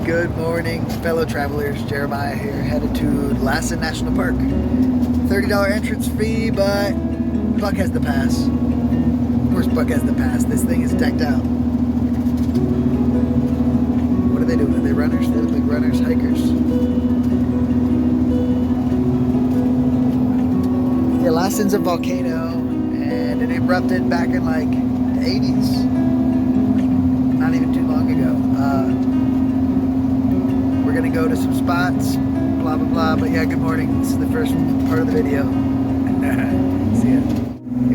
Good morning, fellow travelers. Jeremiah here, headed to Lassen National Park. $30 entrance fee, but Buck has the pass. Of course, Buck has the pass. This thing is decked out. What are they doing? Are they runners? They're big runners, hikers. Yeah, Lassen's a volcano, and it erupted back in like the 80s. Not even too long ago. We're gonna go to some spots, blah blah blah. But yeah, good morning. This is the first part of the video. See ya.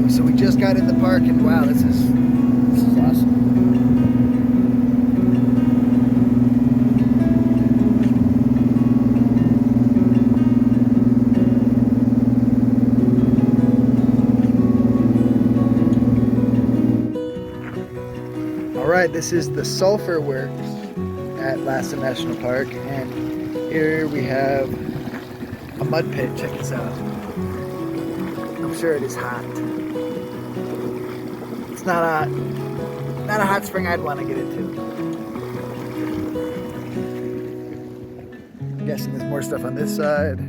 So we just got in the park, and wow, this is awesome. All right, this is the Sulphur Works at Lassen National Park, and here we have a mud pit. Check this out. I'm sure it is hot. It's not a hot spring I'd want to get into. I'm guessing there's more stuff on this side.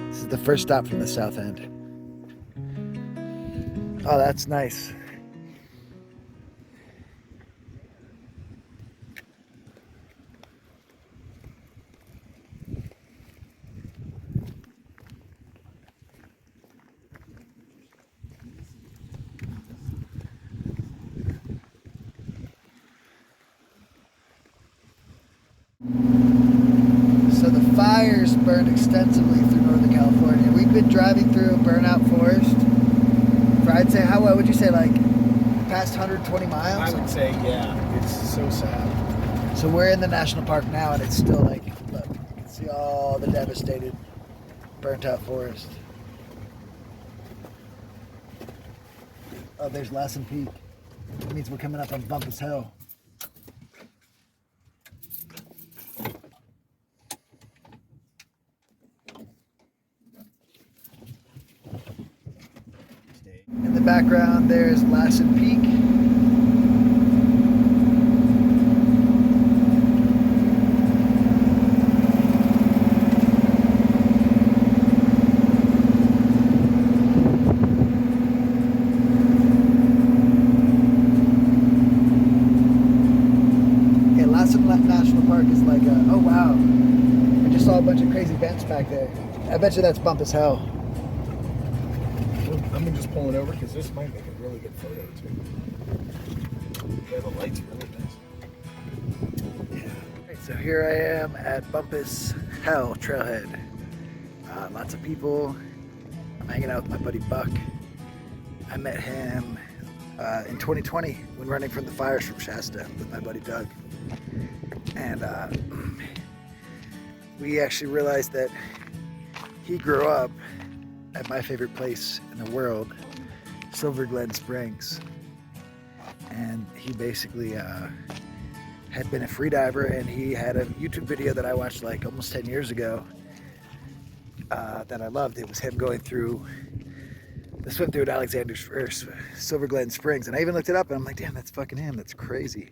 This is the first stop from the south end. Oh, that's nice. So the fires burned extensively through Northern California. We've been driving through a burnout forest for, I'd say, what would you say, like past 120 miles? I would say, yeah. It's so sad. So we're in the national park now, and it's still like, look, you can see all the devastated, burnt out forest. Oh, there's Lassen Peak. That means we're coming up on Bumpus Hill. In the background, there's Lassen Peak. Yeah, Lassen National Park is like oh wow. I just saw a bunch of crazy vents back there. I bet you that's Bumpus Hill. I'm just pulling over because this might make a really good photo too. Yeah, the light's really nice. Yeah. Right, so here I am at Bumpus Hill Trailhead. Lots of people. I'm hanging out with my buddy Buck. I met him in 2020 when running from the fires from Shasta with my buddy Doug. And we actually realized that he grew up at my favorite place in the world, Silver Glen Springs. And he basically had been a freediver, and he had a YouTube video that I watched like almost 10 years ago that I loved. It was him going through the swim through at Silver Glen Springs. And I even looked it up, and I'm like, damn, that's fucking him. That's crazy.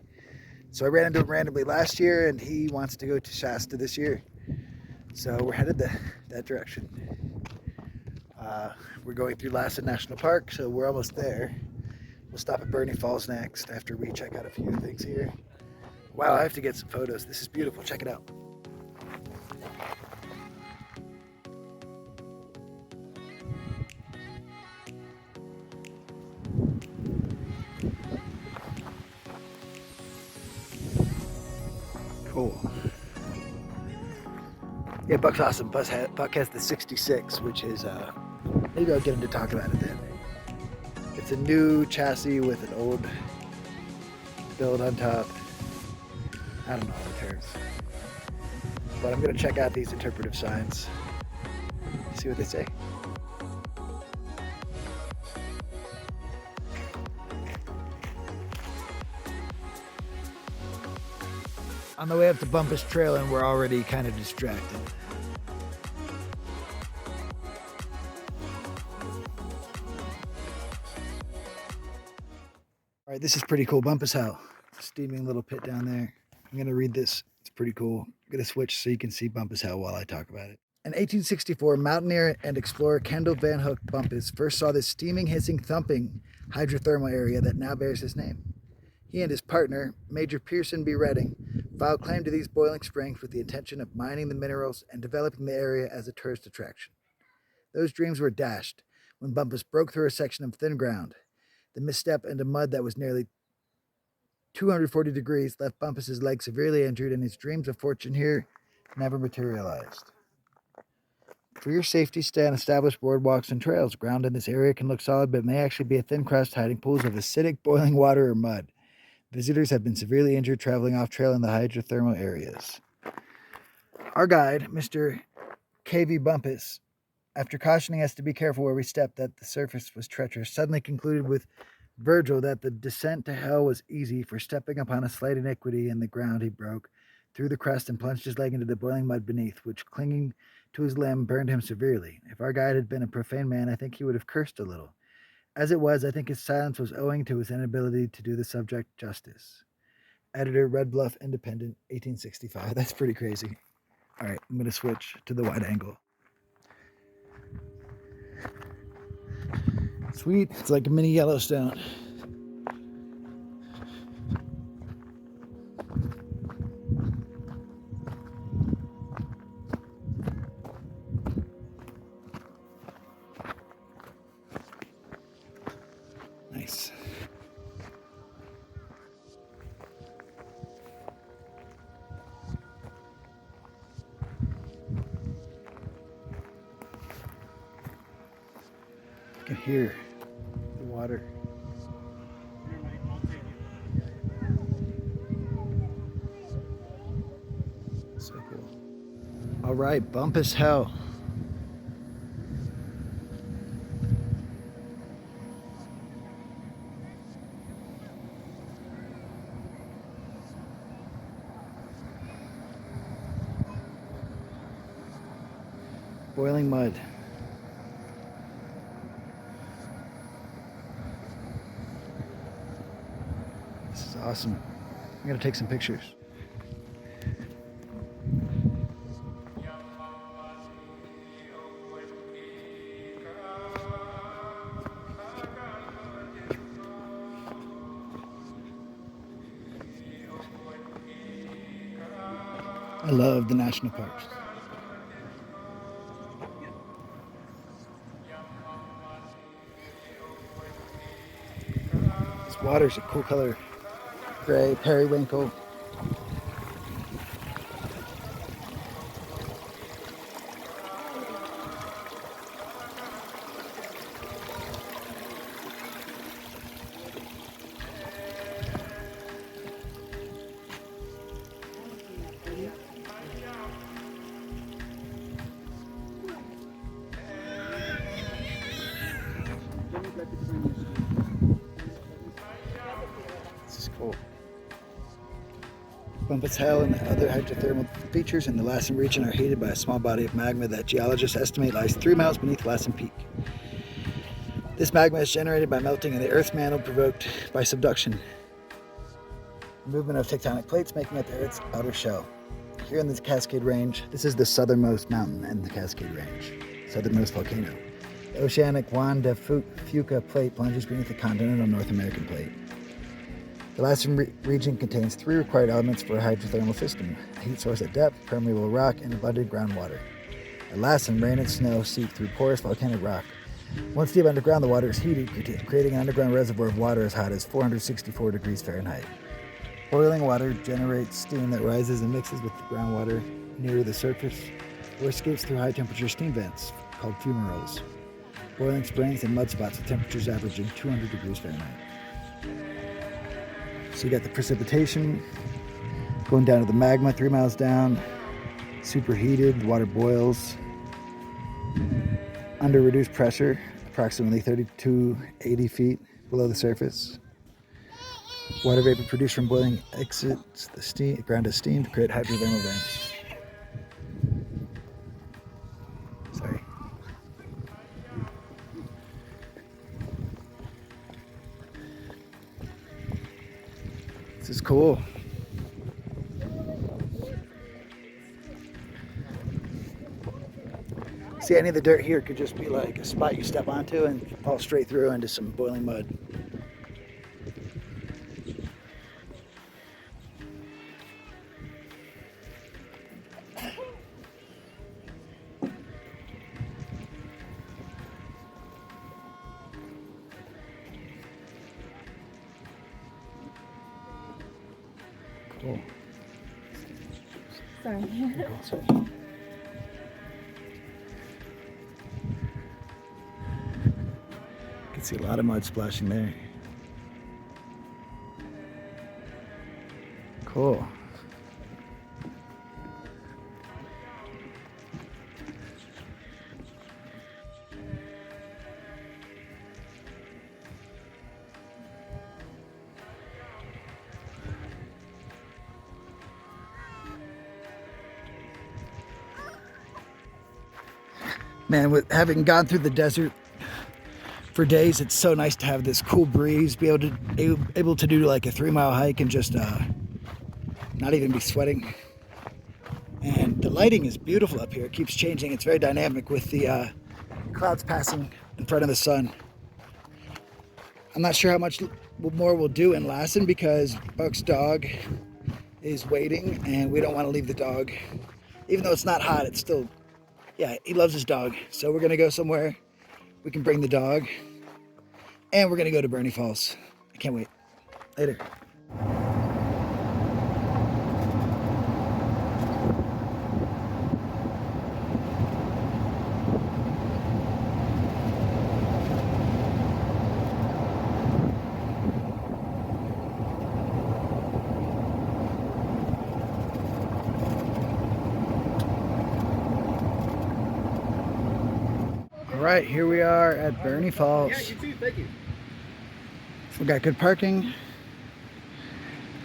So I ran into him randomly last year, and he wants to go to Shasta this year. So we're headed that direction. We're going through Lassen National Park, so we're almost there. We'll stop at Burney Falls next after we check out a few things here. Wow, I have to get some photos. This is beautiful. Check it out. Cool. Yeah, Buck's awesome. Buck has the 66, which is, maybe I'll get him to talk about it then. It's a new chassis with an old build on top. I don't know all the terms. But I'm going to check out these interpretive signs, see what they say. On the way up to Bumpus Trail, and we're already kind of distracted. All right, this is pretty cool. Bumpus Hill. Steaming little pit down there. I'm going to read this. It's pretty cool. I'm going to switch so you can see Bumpus Hell while I talk about it. In 1864, mountaineer and explorer Kendall Van Hook Bumpus first saw this steaming, hissing, thumping hydrothermal area that now bears his name. He and his partner, Major Pearson B. Redding, filed claim to these boiling springs with the intention of mining the minerals and developing the area as a tourist attraction. Those dreams were dashed when Bumpus broke through a section of thin ground. The misstep into mud that was nearly 240 degrees left Bumpus's leg severely injured, and his dreams of fortune here never materialized. For your safety, stay on established boardwalks and trails. Ground in this area can look solid, but may actually be a thin crust hiding pools of acidic boiling water or mud. Visitors have been severely injured traveling off-trail in the hydrothermal areas. Our guide, Mr. K.V. Bumpus, after cautioning us to be careful where we stepped, that the surface was treacherous, suddenly concluded with Virgil that the descent to hell was easy, for stepping upon a slight iniquity in the ground he broke through the crust and plunged his leg into the boiling mud beneath, which, clinging to his limb, burned him severely. If our guide had been a profane man, I think he would have cursed a little. As it was, I think his silence was owing to his inability to do the subject justice. Editor, Red Bluff Independent, 1865. That's pretty crazy. All right, I'm going to switch to the wide angle. Sweet. It's like a mini Yellowstone. Nice. You can hear the water. So cool. All right, Bumpus Hell. Boiling mud. This is awesome. I'm gonna take some pictures. I love the national parks. This water's a cool color. Gray, periwinkle. This is cool. Bumpus Hell and the other hydrothermal features in the Lassen region are heated by a small body of magma that geologists estimate lies 3 miles beneath Lassen Peak. This magma is generated by melting in the Earth's mantle provoked by subduction, the movement of tectonic plates making up the Earth's outer shell. Here in the Cascade Range, this is the southernmost mountain in the Cascade Range, southernmost volcano. The oceanic Juan de Fuca plate plunges beneath the continental North American plate. The Lassen region contains 3 required elements for a hydrothermal system: a heat source at depth, permeable rock, and abundant groundwater. At Lassen, rain and snow seep through porous volcanic rock. Once deep underground, the water is heated, creating an underground reservoir of water as hot as 464 degrees Fahrenheit. Boiling water generates steam that rises and mixes with the groundwater near the surface or escapes through high-temperature steam vents called fumaroles. Boiling springs and mud spots with temperatures averaging 200 degrees Fahrenheit. So you got the precipitation going down to the magma 3 miles down, superheated, water boils under reduced pressure, approximately 30 to 80 feet below the surface. Water vapor produced from boiling exits the ground as steam to create hydrothermal vents. Sorry. This is cool. See, any of the dirt here could just be like a spot you step onto and fall straight through into some boiling mud. Cool. Sorry. Awesome. You can see a lot of mud splashing there. Cool. Man, with having gone through the desert for days, it's so nice to have this cool breeze, be able to do like a 3-mile hike and just not even be sweating. And the lighting is beautiful up here. It keeps changing. It's very dynamic with the clouds passing in front of the sun. I'm not sure how much more we'll do in Lassen because Buck's dog is waiting and we don't want to leave the dog. Even though it's not hot, it's still, yeah, he loves his dog. So we're gonna go somewhere we can bring the dog, and we're gonna go to Burney Falls. I can't wait. Later. All right, here we are at Burney Falls. Yeah, you too. Thank you. We got good parking.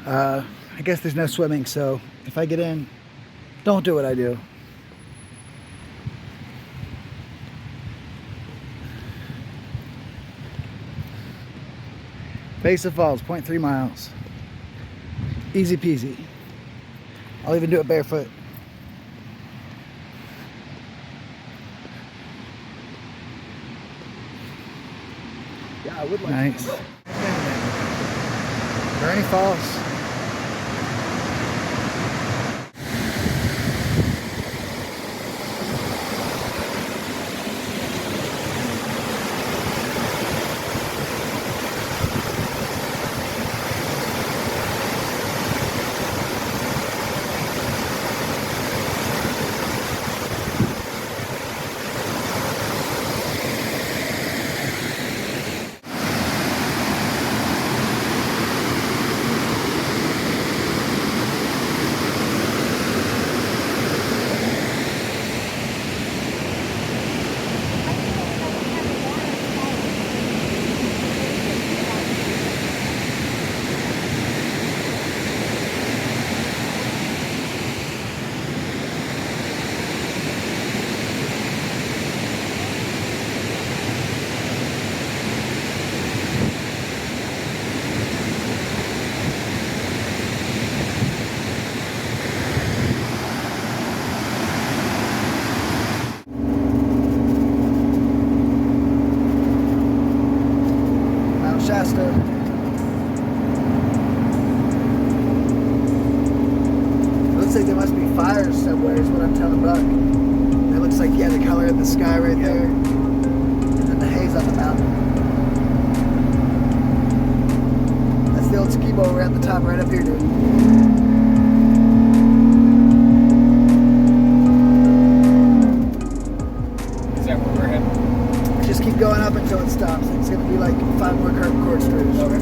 I guess there's no swimming, so if I get in, don't do what I do. Base of Falls, 0.3 miles. Easy peasy. I'll even do it barefoot. Yeah, I would like Nice. Burney Falls. Shasta. Looks like there must be fires somewhere is what I'm telling Buck. It looks like, yeah, the color of the sky right there. And then the haze on the mountain. That's the old ski bowl right at the top right up here, dude. Is that where we're heading? Just keep going up until it stops. It's going to be like 5 more curved corkscrews. Okay.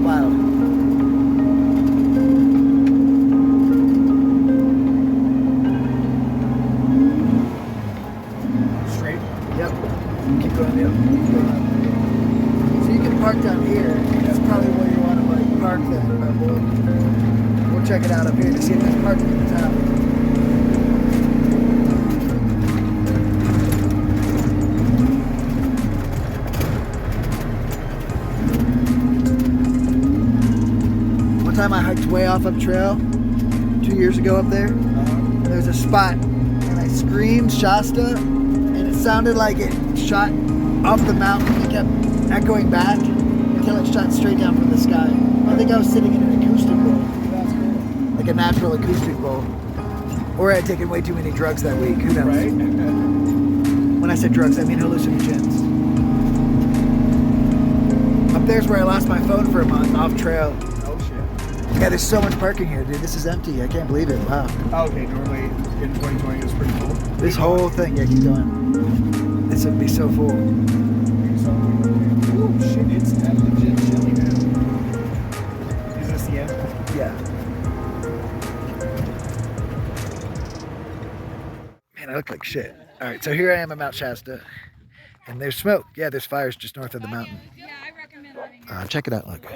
Wow. Straight? Yep. Keep going, yep. Keep going up. So you can park down here. That's probably where you want to like park then. But we'll check it out up here to see if there's parking in the town. What time I hiked way off up trail 2 years ago up there. And there was a spot, and I screamed Shasta, and it sounded like it shot up the mountain. It kept echoing back until it shot straight down from the sky. I think I was sitting in an acoustic bowl. That's cool. Like a natural acoustic bowl. Or I had taken way too many drugs that week. Who knows? Right? When I said drugs, I mean hallucinogens. Up there's where I lost my phone for a month off trail. Oh shit. Yeah, there's so much parking here, dude. This is empty. I can't believe it. Wow. Okay, normally in 2020 it was pretty full. This whole thing, yeah, keep going. This would be so full. Oh shit, it's that legit chilly now. Is this the end? Yeah. Man, I look like shit. All right, so here I am at Mount Shasta, and there's smoke. Yeah, there's fires just north of the mountain. Yeah, I recommend letting Check it out, look.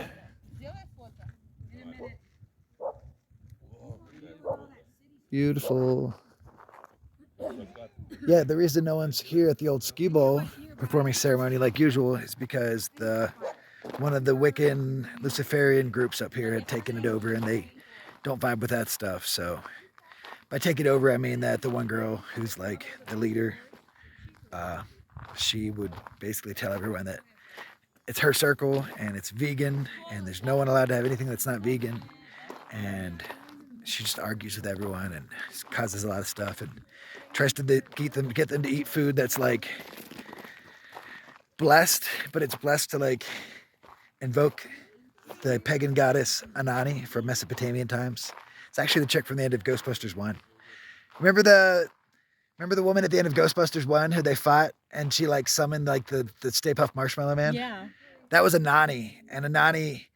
Beautiful. Yeah, the reason no one's here at the old ski bowl performing ceremony like usual is because one of the Wiccan Luciferian groups up here had taken it over, and they don't vibe with that stuff. So by take it over, I mean that the one girl who's like the leader, she would basically tell everyone that it's her circle and it's vegan and there's no one allowed to have anything that's not vegan, and she just argues with everyone and causes a lot of stuff and tries to get them to eat food that's like blessed, but it's blessed to like invoke the pagan goddess Anani from Mesopotamian times. It's actually the chick from the end of Ghostbusters 1. Remember the woman at the end of Ghostbusters 1 who they fought and she like summoned like the Stay Puft Marshmallow Man? Yeah. That was Anani, and Anani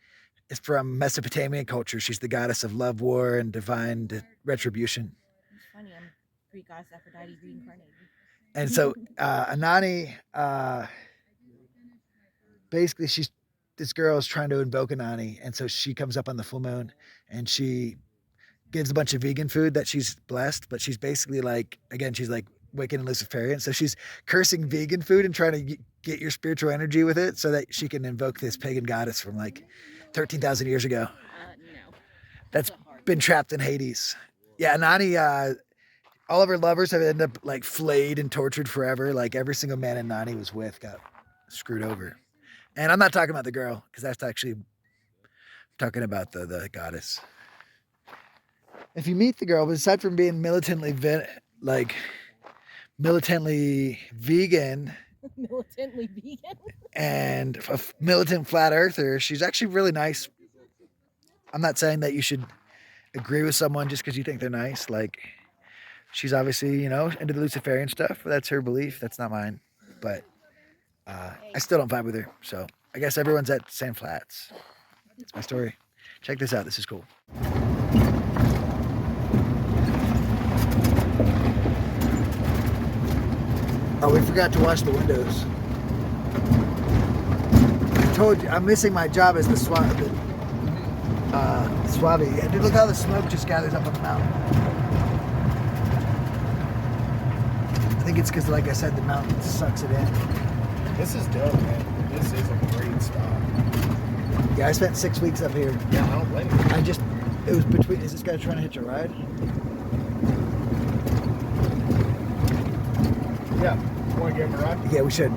is from Mesopotamian culture. She's the goddess of love, war, and divine retribution. It's funny, I'm Greek goddess Aphrodite reincarnated. And so Anani, basically this girl is trying to invoke Anani, and so she comes up on the full moon and she gives a bunch of vegan food that she's blessed, but she's basically like, again, she's like Wiccan and Luciferian. So she's cursing vegan food and trying to get your spiritual energy with it so that she can invoke this pagan goddess from like 13,000 years ago. No. That's been trapped in Hades. Yeah, Nani, all of her lovers have ended up like flayed and tortured forever. Like every single man Nani was with got screwed over. And I'm not talking about the girl, because that's actually talking about the goddess. If you meet the girl, but aside from being militantly vegan, Militantly vegan? and a militant flat earther, she's actually really nice. I'm not saying that you should agree with someone just because you think they're nice. Like, she's obviously, into the Luciferian stuff. That's her belief. That's not mine. But I still don't vibe with her. So I guess everyone's at Sand Flats. That's my story. Check this out. This is cool. Oh, we forgot to wash the windows. I told you, I'm missing my job as the Suave. Yeah, dude, look how the smoke just gathers up on the mountain. I think it's because, like I said, the mountain sucks it in. This is dope, man. This is a great stop. Yeah, I spent 6 weeks up here. Yeah, I don't blame you. It was between, is this guy trying to hitch a ride? Yeah. Want to give him a ride? Yeah, we should.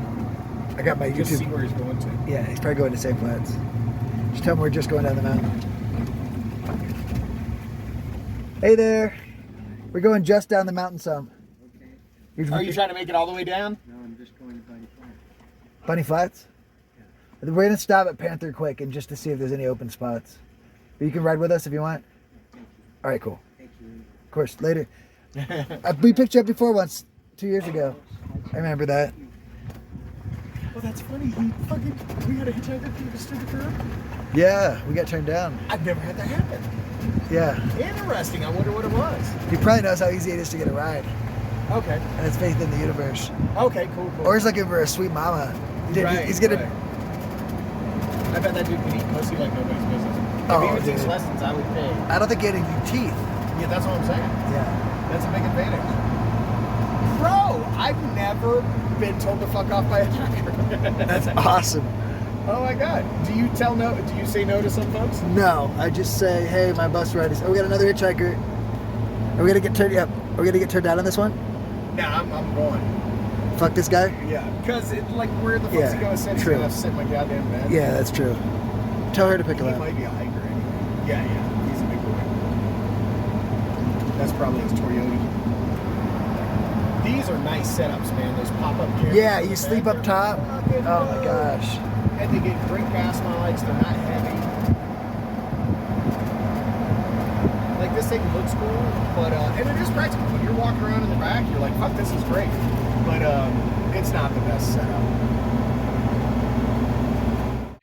I got my YouTube. Just see where he's going to. Yeah, he's probably going to Sand Flats. Just tell him we're just going down the mountain. Hey there. We're going just down the mountain some. Okay. Are you trying to make it all the way down? No, I'm just going to Bunny Flats. Bunny Flats? Yeah. We're going to stop at Panther Quick and just to see if there's any open spots. But you can ride with us if you want. All right, cool. Thank you. Of course, later. We picked you up before once, 2 years ago. I remember that. Well, that's funny. We had a hitchhiker through the stupid curb. Yeah, we got turned down. I've never had that happen. Yeah. Interesting. I wonder what it was. He probably knows how easy it is to get a ride. Okay. And it's faith in the universe. Okay, cool. Or he's looking for a sweet mama. Right, He's gonna. right. I bet that dude can eat pussy like nobody's business. Oh, if he would dude. teach lessons, I would pay. I don't think he had any teeth. Yeah, that's what I'm saying. Yeah. That's a big advantage. Bro, I've never been told to fuck off by a trucker. That's awesome. Oh my God! Do you say no to some folks? No, I just say, hey, my bus ride is. Oh, we got another hitchhiker. Are we gonna get turned? Yep. Are we gonna get turned down on this one? Nah, I'm going. Fuck this guy. Yeah, because like where the fuck's he gonna sit? He's true. gonna sit in my goddamn bed. Yeah, that's true. Tell her to pick He him up. might be a hiker anyway. Yeah, he's a big boy. That's probably his Toyota. These are nice setups, man. Those pop-up cameras. Yeah, in you the sleep back, up they're top. fucking Oh my dope. gosh. And they get great gas mileage. They're not heavy. Like this thing looks cool, but and it is practical. When you're walking around in the back, you're like, "Fuck, this is great," but it's not the best setup.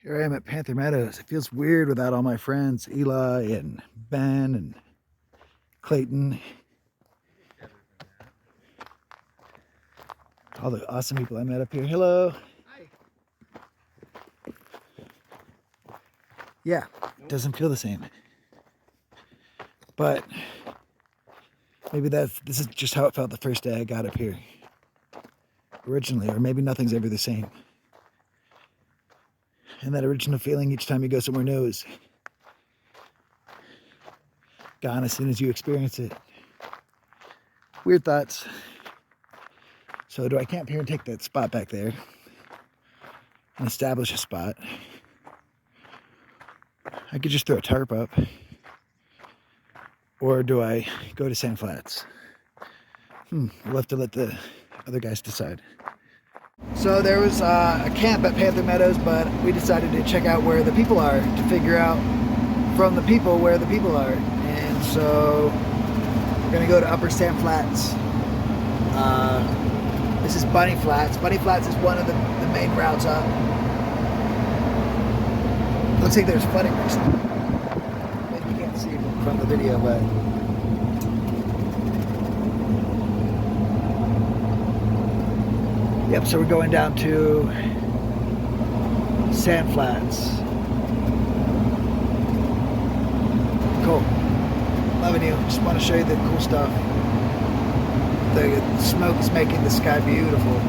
Here I am at Panther Meadows. It feels weird without all my friends, Eli and Ben and Clayton. All the awesome people I met up here. Hello. Hi. Yeah, doesn't feel the same. But maybe this is just how it felt the first day I got up here. Originally, or maybe nothing's ever the same. And that original feeling each time you go somewhere new is gone as soon as you experience it. Weird thoughts. So do I camp here and take that spot back there and establish a spot? I could just throw a tarp up. Or do I go to Sand Flats? We'll have to let the other guys decide. So there was a camp at Panther Meadows, but we decided to check out where the people are to figure out from the people where the people are. And so we're gonna go to Upper Sand Flats. This is Bunny Flats. Bunny Flats is one of the main routes up. Looks like there's flooding recently. Maybe you can't see it from the video, but yep, so we're going down to Sand Flats. Cool. Loving you. Just want to show you the cool stuff. The smoke is making the sky beautiful.